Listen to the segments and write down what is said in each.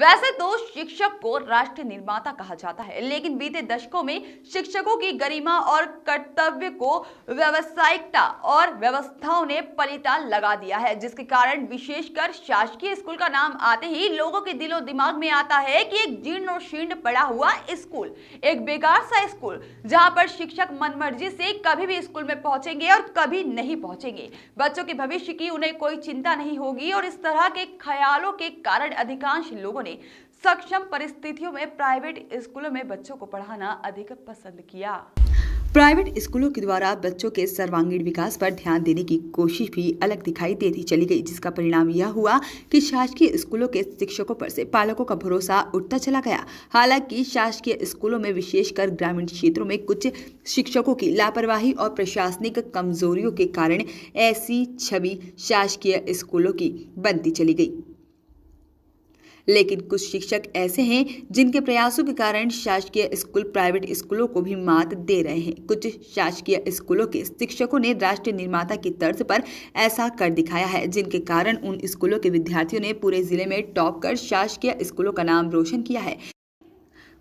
वैसे तो शिक्षक को राष्ट्र निर्माता कहा जाता है, लेकिन बीते दशकों में शिक्षकों की गरिमा और कर्तव्य को व्यावसायिकता और व्यवस्थाओं ने पलीता लगा दिया है, जिसके कारण विशेषकर शासकीय स्कूल का नाम आते ही लोगों के दिलो दिमाग में आता है कि एक जीर्ण और शीर्ण पड़ा हुआ स्कूल, एक बेकार सा स्कूल, जहां पर शिक्षक मनमर्जी से कभी भी स्कूल में पहुंचेंगे और कभी नहीं पहुंचेंगे। बच्चों के भविष्य की उन्हें कोई चिंता नहीं होगी और इस तरह के ख्यालों के कारण अधिकांश लोगों ने सक्षम परिस्थितियों में प्राइवेट स्कूलों में बच्चों को पढ़ाना अधिक पसंद किया। प्राइवेट स्कूलों के द्वारा बच्चों के सर्वांगीण विकास पर ध्यान देने की कोशिश भी अलग दिखाई देती चली गई, जिसका परिणाम यह हुआ कि शासकीय स्कूलों के शिक्षकों पर से पालकों का भरोसा उठता चला गया। हालांकि शासकीय स्कूलों में विशेषकर ग्रामीण क्षेत्रों में कुछ शिक्षकों की लापरवाही और प्रशासनिक कमजोरियों के कारण ऐसी छवि शासकीय स्कूलों की बनती चली गई। लेकिन कुछ शिक्षक ऐसे हैं जिनके प्रयासों के कारण शासकीय स्कूल प्राइवेट स्कूलों को भी मात दे रहे हैं। कुछ शासकीय स्कूलों के शिक्षकों ने राष्ट्र निर्माता की तर्ज पर ऐसा कर दिखाया है, जिनके कारण उन स्कूलों के विद्यार्थियों ने पूरे जिले में टॉप कर शासकीय स्कूलों का नाम रोशन किया है।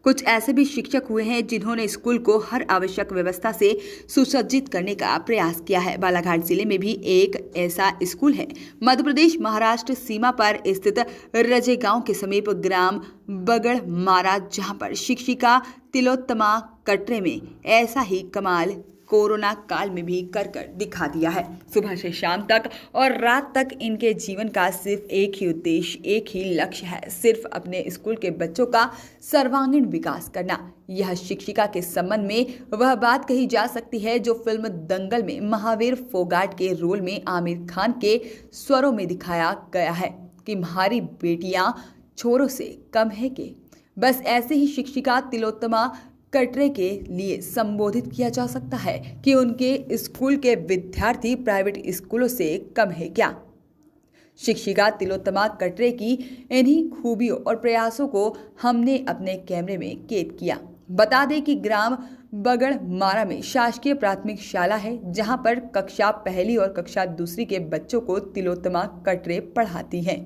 कुछ ऐसे भी शिक्षक हुए हैं जिन्होंने स्कूल को हर आवश्यक व्यवस्था से सुसज्जित करने का प्रयास किया है। बालाघाट जिले में भी एक ऐसा स्कूल है। मध्य प्रदेश महाराष्ट्र सीमा पर स्थित रजे गांव के समीप ग्राम बगड़मारा, जहां पर शिक्षिका तिलोत्तमा कटरे में ऐसा ही कमाल कोरोना काल में भी कर दिखा दिया है। सुबह से शाम तक और रात तक इनके जीवन का सिर्फ एक ही उद्देश्य, एक ही लक्ष्य है, सिर्फ अपने स्कूल के बच्चों का सर्वांगीण विकास करना। यह शिक्षिका के संबंध में वह बात कही जा सकती है जो फिल्म दंगल में महावीर फोगाट के रोल में आमिर खान के स्वरों में दिखाया गया है कि हमारी बेटियां छोरों से कम है के। बस ऐसे ही शिक्षिका तिलोत्तमा कटरे के लिए संबोधित किया जा सकता है कि उनके स्कूल के विद्यार्थी प्राइवेट स्कूलों से कम है क्या। शिक्षिका तिलोत्तमा कटरे की इन्हीं खूबियों और प्रयासों को हमने अपने कैमरे में कैद किया। बता दें कि ग्राम बगड़मारा में शासकीय प्राथमिक शाला है, जहां पर कक्षा पहली और कक्षा दूसरी के बच्चों को तिलोत्तमा कटरे पढ़ाती हैं।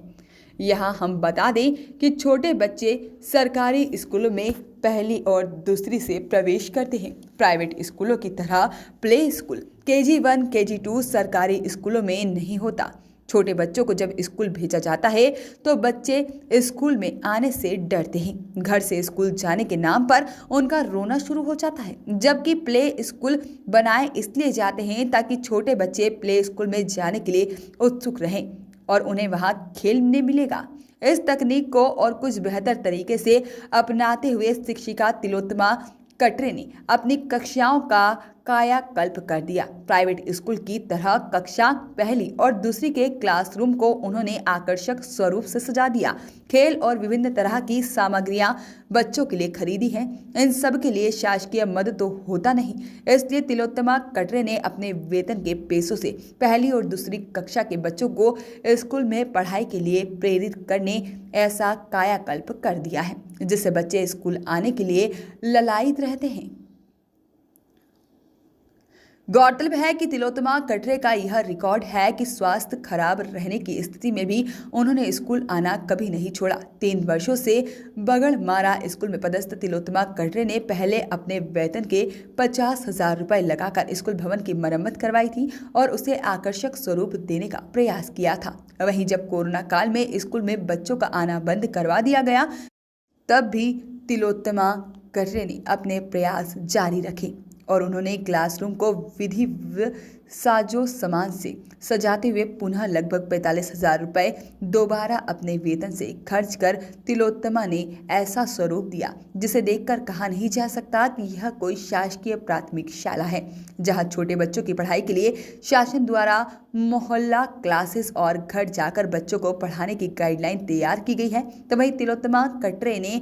यहाँ हम बता दें कि छोटे बच्चे सरकारी स्कूलों में पहली और दूसरी से प्रवेश करते हैं। प्राइवेट स्कूलों की तरह प्ले स्कूल KG1 KG2 सरकारी स्कूलों में नहीं होता। छोटे बच्चों को जब स्कूल भेजा जाता है तो बच्चे स्कूल में आने से डरते हैं। घर से स्कूल जाने के नाम पर उनका रोना शुरू हो जाता है, जबकि प्ले स्कूल बनाए इसलिए जाते हैं ताकि छोटे बच्चे प्ले स्कूल में जाने के लिए उत्सुक रहें और उन्हें वहां खेलने मिलेगा। इस तकनीक को और कुछ बेहतर तरीके से अपनाते हुए शिक्षिका तिलोत्तमा कटरे ने अपनी कक्षाओं का कायाकल्प कर दिया। प्राइवेट स्कूल की तरह कक्षा पहली और दूसरी के क्लासरूम को उन्होंने आकर्षक स्वरूप से सजा दिया। खेल और विभिन्न तरह की सामग्रियां बच्चों के लिए खरीदी हैं। इन सब के लिए शासकीय मद तो होता नहीं, इसलिए तिलोत्तमा कटरे ने अपने वेतन के पैसों से पहली और दूसरी कक्षा के बच्चों को स्कूल में पढ़ाई के लिए प्रेरित करने ऐसा कायाकल्प कर दिया है, जिससे बच्चे स्कूल आने के लिए ललायित रहते हैं। गौरतलब है कि तिलोत्तमा कटरे का यह रिकॉर्ड है कि स्वास्थ्य खराब रहने की स्थिति में भी उन्होंने स्कूल आना कभी नहीं छोड़ा। 3 वर्षों से बगड़मारा स्कूल में पदस्थ तिलोत्तमा कटरे ने पहले अपने वेतन के 50,000 रुपए लगाकर स्कूल भवन की मरम्मत करवाई थी और उसे आकर्षक स्वरूप देने का प्रयास किया था। वहीं जब कोरोना काल में स्कूल में बच्चों का आना बंद करवा दिया गया, तब भी तिलोत्तमा कटरे ने अपने प्रयास जारी रखे और उन्होंने क्लासरूम को विधि साजो सामान से सजाते हुए पुनः लगभग 45,000 रुपए दोबारा अपने वेतन से खर्च कर तिलोत्तमा ने ऐसा स्वरूप दिया जिसे देखकर कहा नहीं जा सकता कि यह कोई शासकीय प्राथमिक शाला है, जहां छोटे बच्चों की पढ़ाई के लिए शासन द्वारा मोहल्ला क्लासेस और घर जाकर बच्चों को पढ़ाने की गाइडलाइन तैयार की गई है। तो वहीं तिलोत्तमा कटरे ने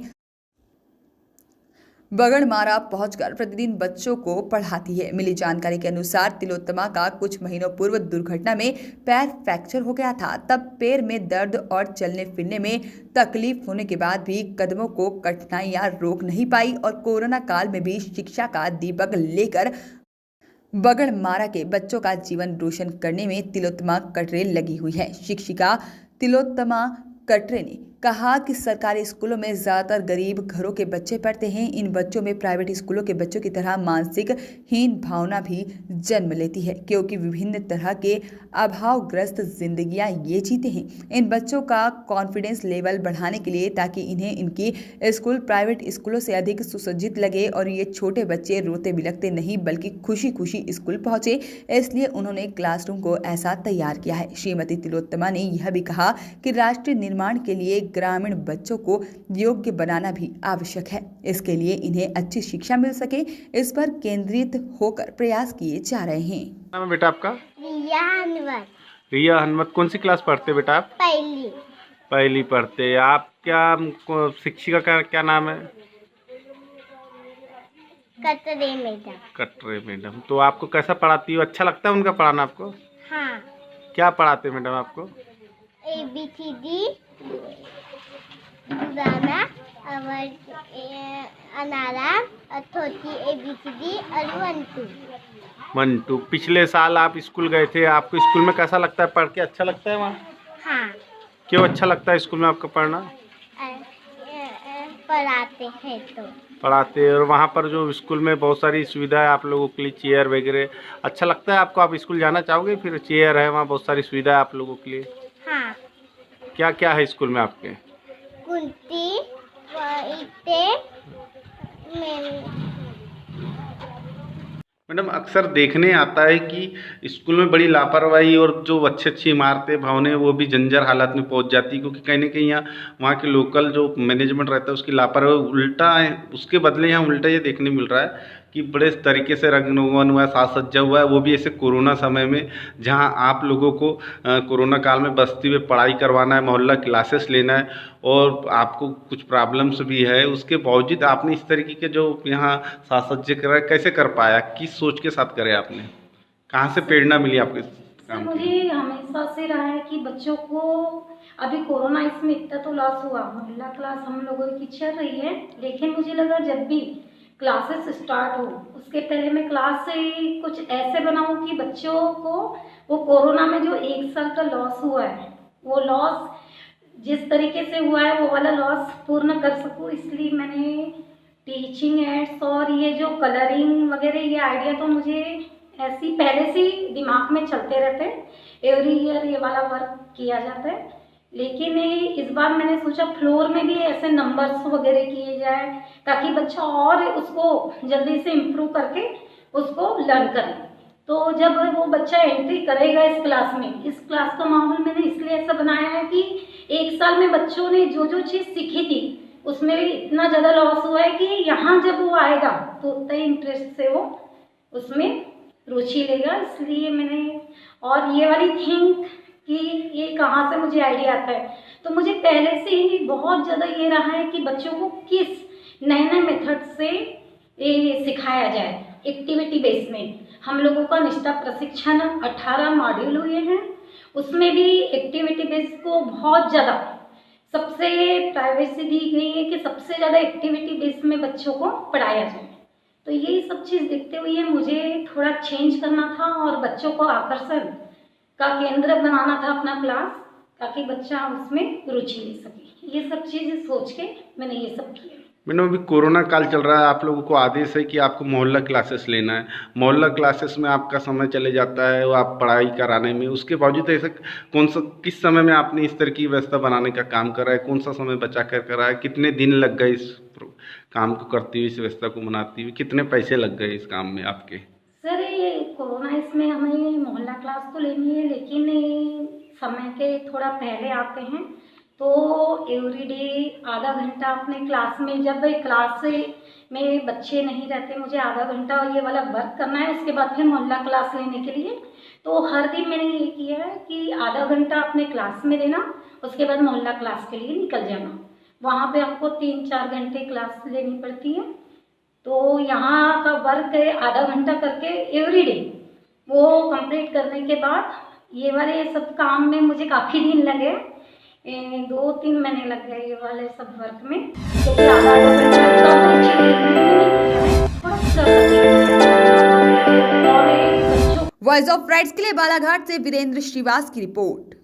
बगड़मारा पहुंचकर प्रतिदिन बच्चों को पढ़ाती है। मिली जानकारी के अनुसार तिलोत्तमा का कुछ महीनों पूर्व दुर्घटना में पैर फ्रैक्चर हो गया था। तब पैर में दर्द और चलने फिरने में तकलीफ होने के बाद भी कदमों को कठिनाइयां रोक नहीं पाई और कोरोना काल में भी शिक्षा का दीपक लेकर बगड़मारा के बच्चों का जीवन रोशन करने में तिलोत्तमा कटरे लगी हुई है। शिक्षिका तिलोत्तमा कटरे ने कहा कि सरकारी स्कूलों में ज़्यादातर गरीब घरों के बच्चे पढ़ते हैं। इन बच्चों में प्राइवेट स्कूलों के बच्चों की तरह मानसिक हीन भावना भी जन्म लेती है, क्योंकि विभिन्न तरह के अभावग्रस्त जिंदगियां ये जीते हैं। इन बच्चों का कॉन्फिडेंस लेवल बढ़ाने के लिए, ताकि इन्हें इनकी स्कूल प्राइवेट स्कूलों से अधिक सुसज्जित लगे और ये छोटे बच्चे रोते बिलखते नहीं बल्कि खुशी खुशी स्कूल पहुंचे, इसलिए उन्होंने क्लासरूम को ऐसा तैयार किया है। श्रीमती तिलोत्तमा ने यह भी कहा कि राष्ट्र निर्माण के लिए ग्रामीण बच्चों को योग्य बनाना भी आवश्यक है। इसके लिए इन्हें अच्छी शिक्षा मिल सके, इस पर केंद्रित होकर प्रयास किए जा रहे हैं। नाम है बेटा आपका? रिया हनवत। रिया हनमत। कौन सी क्लास पढ़ते बेटा आप? पहली पढ़ते। आप क्या शिक्षिका का क्या नाम है? कटरे मैडम। कटरे मैडम। तो आपको कैसा पढ़ाती हो? अच्छा लगता है उनका पढ़ाना आपको? हाँ। क्या पढ़ाते मैडम आपको? ABCD, पुराना और अनारा और छोटी ABCD और 1 2। 1 2। पिछले साल आप स्कूल गए थे, आपको स्कूल में कैसा लगता है? पढ़ के अच्छा लगता है वहाँ? हाँ। क्यों अच्छा लगता है स्कूल में आपको पढ़ना? पढ़ाते हैं तो। पढ़ाते हैं। और वहाँ पर जो स्कूल में बहुत सारी सुविधा है आप लोगों के लिए, चेयर वगैरह, अच्छा लगता है आपको? आप स्कूल जाना चाहोगे? फिर चेयर है वहाँ, बहुत सारी सुविधा है आप लोगों के लिए। हाँ। क्या क्या है स्कूल में आपके? कुंती, ईंटें, मैडम अक्सर देखने आता है कि स्कूल में बड़ी लापरवाही और जो अच्छी अच्छी इमारतें भवनें वो भी जंजर हालत में पहुंच जाती है, क्योंकि कहीं ना कहीं यहाँ वहाँ के लोकल जो मैनेजमेंट रहता है उसकी लापरवाही उल्टा है, उसके बदले यहाँ उल्टा ये देखने मिल रहा है कि बड़े तरीके से रंगरोगन हुआ है, साज सज्जा हुआ है, वो भी ऐसे कोरोना समय में जहाँ आप लोगों को कोरोना काल में बस्ती में पढ़ाई करवाना है, मोहल्ला क्लासेस लेना है और आपको कुछ प्रॉब्लम्स भी है, उसके बावजूद आपने इस तरीके के जो यहाँ साज सज्जे करा, कैसे कर पाया? किस सोच के साथ करे आपने? कहाँ से प्रेरणा मिली आपके काम की? मुझे हमेशा से रहा है कि बच्चों को, अभी कोरोना इसमें इतना तो लॉस हुआ, मोहल्ला क्लास हम लोगों की चल रही है, लेकिन मुझे लगा जब भी क्लासेस स्टार्ट हो उसके पहले मैं क्लास से कुछ ऐसे बनाऊं कि बच्चों को वो कोरोना में जो 1 साल का लॉस हुआ है, वो लॉस जिस तरीके से हुआ है वो वाला लॉस पूर्ण कर सकूं। इसलिए मैंने टीचिंग एड्स और ये जो कलरिंग वगैरह, ये आइडिया तो मुझे ऐसी पहले से ही दिमाग में चलते रहते हैं, एवरी ईयर ये वाला वर्क किया जाता है। लेकिन इस बार मैंने सोचा फ्लोर में भी ऐसे नंबर्स वगैरह किए जाए ताकि बच्चा और उसको जल्दी से इम्प्रूव करके उसको लर्न करे। तो जब वो बच्चा एंट्री करेगा इस क्लास में, इस क्लास का माहौल मैंने इसलिए ऐसा बनाया है कि 1 साल में बच्चों ने जो जो चीज़ सीखी थी उसमें भी इतना ज़्यादा लॉस हुआ है कि यहाँ जब वो आएगा तो उतना ही इंटरेस्ट से वो उसमें रुचि लेगा। इसलिए मैंने, और ये वाली थिंक कि ये कहाँ से मुझे आइडिया आता है, तो मुझे पहले से ही बहुत ज़्यादा ये रहा है कि बच्चों को किस नए नए मेथड से ये सिखाया जाए। एक्टिविटी बेस में हम लोगों का निष्ठा प्रशिक्षण 18 मॉड्यूल हुए हैं, उसमें भी एक्टिविटी बेस को बहुत ज़्यादा सबसे प्राइवेसी दी गई है कि सबसे ज़्यादा एक्टिविटी बेस में बच्चों को पढ़ाया जाए। तो यही सब चीज़ देखते हुए मुझे थोड़ा चेंज करना था और बच्चों को आकर्षण का केंद्र बनाना था अपना क्लास, ताकि बच्चा उसमें रुचि ले सके। ये सब चीज़ें सोच के मैंने ये सब किया। मैंने अभी कोरोना काल चल रहा है, आप लोगों को आदेश है कि आपको मोहल्ला क्लासेस लेना है, मोहल्ला क्लासेस में आपका समय चले जाता है वो आप पढ़ाई कराने में, उसके बावजूद ऐसा किस समय में आपने इस तरह की व्यवस्था बनाने का काम करा है? कौन सा समय बचा कर करा है? कितने दिन लग गए इस काम को करते हुए, इस व्यवस्था को बनाते हुए? कितने पैसे लग गए इस काम में आपके? सर ये कोरोना, इसमें हमें मोहल्ला क्लास तो लेनी है, लेकिन समय के थोड़ा पहले आते हैं तो एवरीडे आधा घंटा अपने क्लास में, जब क्लास में बच्चे नहीं रहते, मुझे आधा घंटा ये वाला वर्क करना है, उसके बाद फिर मोहल्ला क्लास लेने के लिए। तो हर दिन मैंने ये किया है कि आधा घंटा अपने क्लास में देना, उसके बाद मोहल्ला क्लास के लिए निकल जाना। वहाँ पे हमको 3-4 घंटे क्लास लेनी पड़ती है। तो यहाँ का वर्क आधा घंटा करके एवरीडे वो कंप्लीट करने के बाद ये वाले सब काम में मुझे काफ़ी दिन लगे, 2-3 महीने लग गए ये वाले सब वर्क में। तो आधा वॉइस ऑफ राइट्स के लिए बालाघाट से वीरेंद्र श्रीवास की रिपोर्ट।